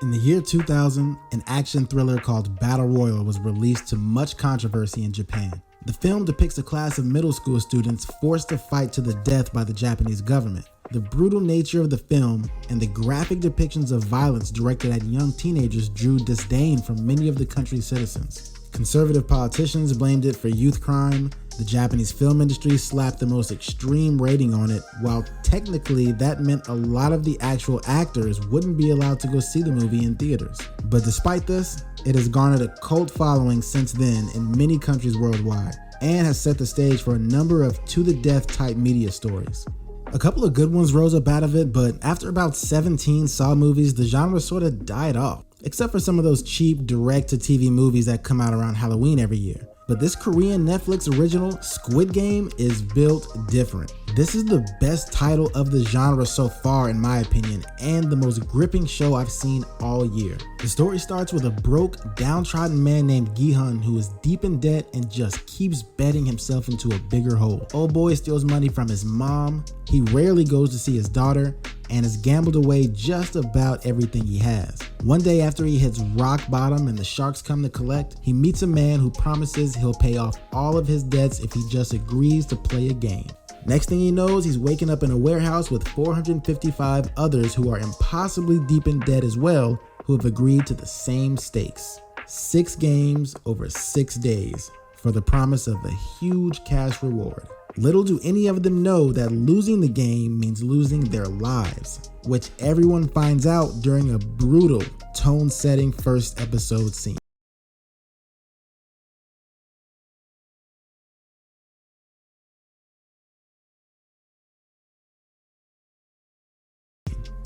In the year 2000, an action thriller called Battle Royale was released to much controversy in Japan. The film depicts a class of middle school students forced to fight to the death by the Japanese government. The brutal nature of the film and the graphic depictions of violence directed at young teenagers drew disdain from many of the country's citizens. Conservative politicians blamed it for youth crime. The Japanese film industry slapped the most extreme rating on it, while technically that meant a lot of the actual actors wouldn't be allowed to go see the movie in theaters. But despite this, it has garnered a cult following since then in many countries worldwide, and has set the stage for a number of to-the-death type media stories. A couple of good ones rose up out of it, but after about 17 Saw movies, the genre sort of died off, except for some of those cheap direct-to-TV movies that come out around Halloween every year. But this Korean Netflix original, Squid Game, is built different. This is the best title of the genre so far in my opinion, and the most gripping show I've seen all year. The story starts with a broke, downtrodden man named Gi-hun who is deep in debt and just keeps betting himself into a bigger hole. Old boy steals money from his mom, he rarely goes to see his daughter, and has gambled away just about everything he has. One day after he hits rock bottom and the sharks come to collect, he meets a man who promises he'll pay off all of his debts if he just agrees to play a game. Next thing he knows, he's waking up in a warehouse with 455 others who are impossibly deep in debt as well, who have agreed to the same stakes. 6 games over 6 days for the promise of a huge cash reward. Little do any of them know that losing the game means losing their lives, which everyone finds out during a brutal, tone-setting first episode scene.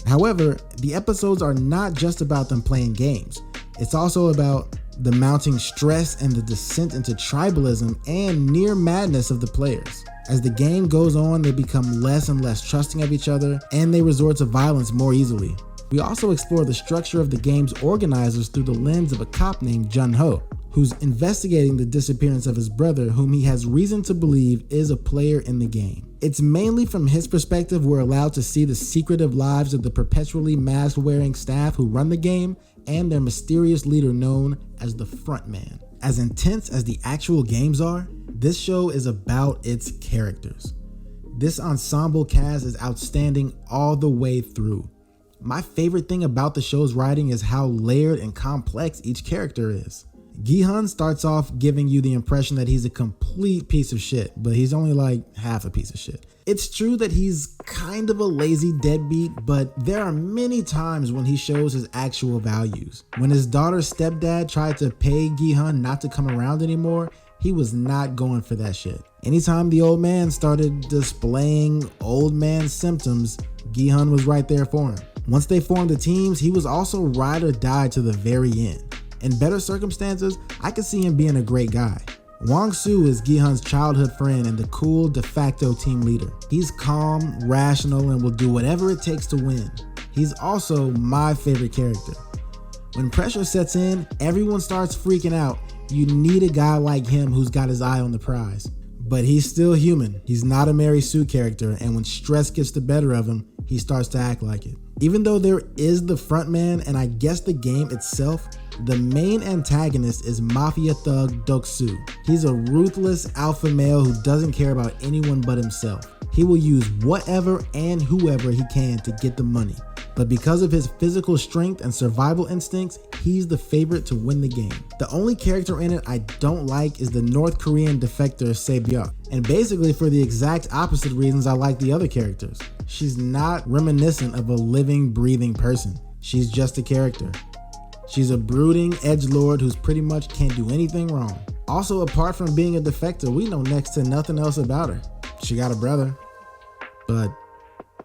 However, the episodes are not just about them playing games. It's also about the mounting stress and the descent into tribalism and near madness of the players. As the game goes on, they become less and less trusting of each other, and they resort to violence more easily. We also explore the structure of the game's organizers through the lens of a cop named Jun-ho, who's investigating the disappearance of his brother, whom he has reason to believe is a player in the game. It's mainly from his perspective we're allowed to see the secretive lives of the perpetually mask-wearing staff who run the game and their mysterious leader known as the Frontman. As intense as the actual games are, this show is about its characters. This ensemble cast is outstanding all the way through. My favorite thing about the show's writing is how layered and complex each character is. Gi-hun starts off giving you the impression that he's a complete piece of shit, but he's only like half a piece of shit. It's true that he's kind of a lazy deadbeat, but there are many times when he shows his actual values. When his daughter's stepdad tried to pay Gi-hun not to come around anymore, he was not going for that shit. Anytime the old man started displaying old man symptoms, Gi-hun was right there for him. Once they formed the teams, he was also ride or die to the very end. In better circumstances, I could see him being a great guy. Wong-soo is Gi-hun's childhood friend and the cool de facto team leader. He's calm, rational, and will do whatever it takes to win. He's also my favorite character. When pressure sets in, everyone starts freaking out. You need a guy like him who's got his eye on the prize. But he's still human. He's not a Mary Sue character, and when stress gets the better of him, he starts to act like it. Even though there is the frontman and I guess the game itself, the main antagonist is mafia thug Doksu. He's a ruthless alpha male who doesn't care about anyone but himself. He will use whatever and whoever he can to get the money. But because of his physical strength and survival instincts, he's the favorite to win the game. The only character in it I don't like is the North Korean defector Se-byuk, and basically for the exact opposite reasons I like the other characters. She's not reminiscent of a living, breathing person. She's just a character. She's a brooding edgelord who's pretty much can't do anything wrong. Also, apart from being a defector, we know next to nothing else about her. She got a brother, but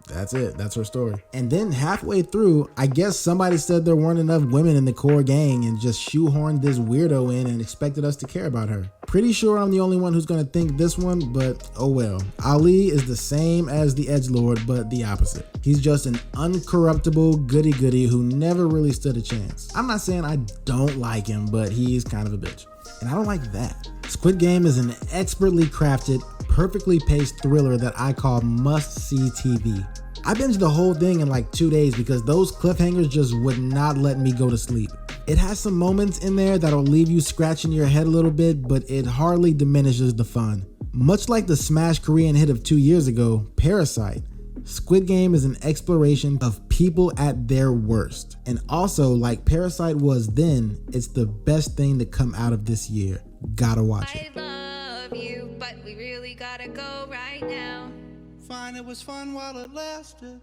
that's it. That's her story. And then halfway through, I guess somebody said there weren't enough women in the core gang and just shoehorned this weirdo in and expected us to care about her. Pretty sure I'm the only one who's gonna think this one, but oh well. Ali is the same as the edgelord, but the opposite. He's just an uncorruptible goody-goody who never really stood a chance. I'm not saying I don't like him, but he's kind of a bitch. And I don't like that. Squid Game is an expertly crafted, perfectly paced thriller that I call must-see TV. I binged the whole thing in like 2 days because those cliffhangers just would not let me go to sleep. It has some moments in there that'll leave you scratching your head a little bit, but it hardly diminishes the fun. Much like the smash Korean hit of 2 years ago, Parasite, Squid Game is an exploration of people at their worst. And also, like Parasite was then, it's the best thing to come out of this year. Gotta watch it. I love you, but we really gotta go right now. Fine, it was fun while it lasted.